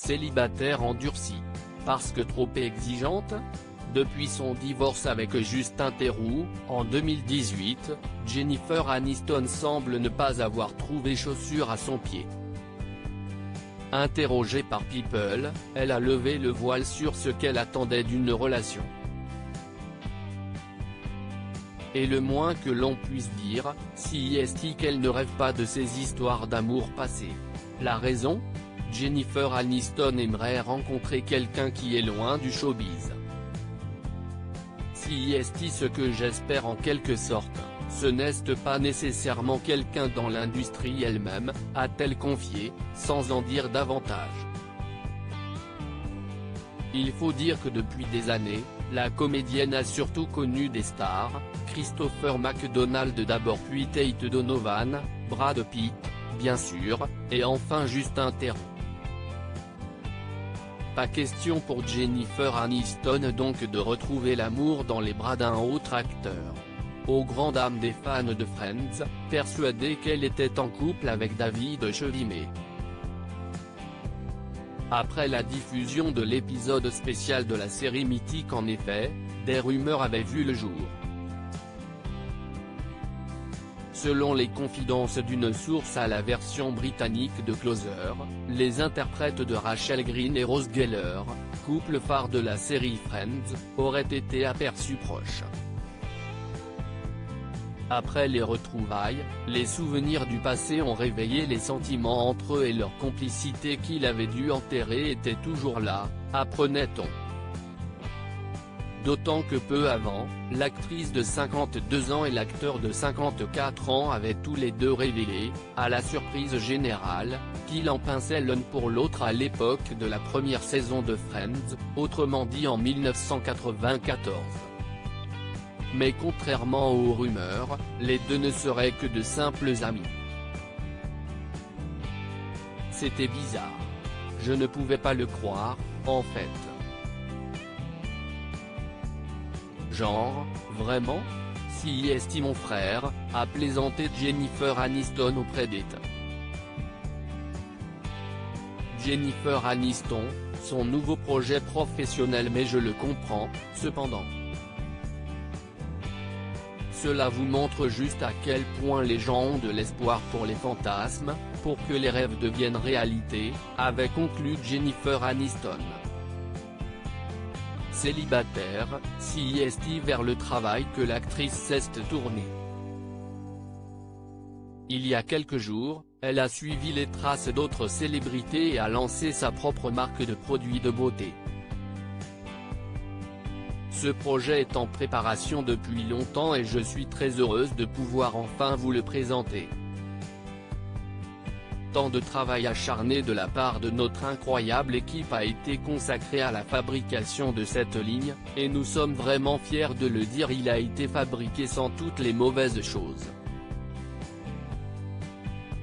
célibataire endurcie. Parce que trop exigeante? Depuis son divorce avec Justin Theroux, en 2018, Jennifer Aniston semble ne pas avoir trouvé chaussure à son pied. Interrogée par People, elle a levé le voile sur ce qu'elle attendait d'une relation. Et le moins que l'on puisse dire, si est qu'elle ne rêve pas de ces histoires d'amour passées. La raison? Jennifer Aniston aimerait rencontrer quelqu'un qui est loin du showbiz. Si est ce que j'espère en quelque sorte, ce n'est pas nécessairement quelqu'un dans l'industrie elle-même, a-t-elle confié, sans en dire davantage. Il faut dire que depuis des années, la comédienne a surtout connu des stars, Christopher McDonald d'abord puis Tate Donovan, Brad Pitt, bien sûr, et enfin Justin Theroux. Pas question pour Jennifer Aniston donc de retrouver l'amour dans les bras d'un autre acteur. Aux grandes dames des fans de Friends, persuadée qu'elle était en couple avec David Chevalier. Après la diffusion de l'épisode spécial de la série mythique en effet, des rumeurs avaient vu le jour. Selon les confidences d'une source à la version britannique de Closer, les interprètes de Rachel Green et Ross Geller, couple phare de la série Friends, auraient été aperçus proches. Après les retrouvailles, les souvenirs du passé ont réveillé les sentiments entre eux et leur complicité qu'il avait dû enterrer était toujours là, apprenait-on. D'autant que peu avant, l'actrice de 52 ans et l'acteur de 54 ans avaient tous les deux révélé, à la surprise générale, qu'ils en pinçaient l'un pour l'autre à l'époque de la première saison de Friends, autrement dit en 1994. Mais contrairement aux rumeurs, les deux ne seraient que de simples amis. C'était bizarre. Je ne pouvais pas le croire, en fait. Genre, vraiment? Si est mon frère, a plaisanté Jennifer Aniston auprès d'Eta. Jennifer Aniston, son nouveau projet professionnel mais je le comprends, cependant. Cela vous montre juste à quel point les gens ont de l'espoir pour les fantasmes, pour que les rêves deviennent réalité, avait conclu Jennifer Aniston. Célibataire, si est vers le travail que l'actrice s'est tournée. Il y a quelques jours, elle a suivi les traces d'autres célébrités et a lancé sa propre marque de produits de beauté. Ce projet est en préparation depuis longtemps et je suis très heureuse de pouvoir enfin vous le présenter. Tant de travail acharné de la part de notre incroyable équipe a été consacré à la fabrication de cette ligne, et nous sommes vraiment fiers de le dire, il a été fabriqué sans toutes les mauvaises choses.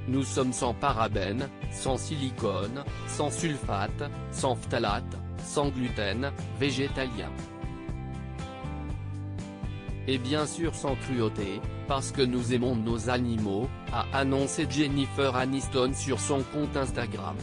Nous sommes sans parabènes, sans silicone, sans sulfate, sans phtalate, sans gluten, végétalien. Et bien sûr sans cruauté, parce que nous aimons nos animaux, a annoncé Jennifer Aniston sur son compte Instagram.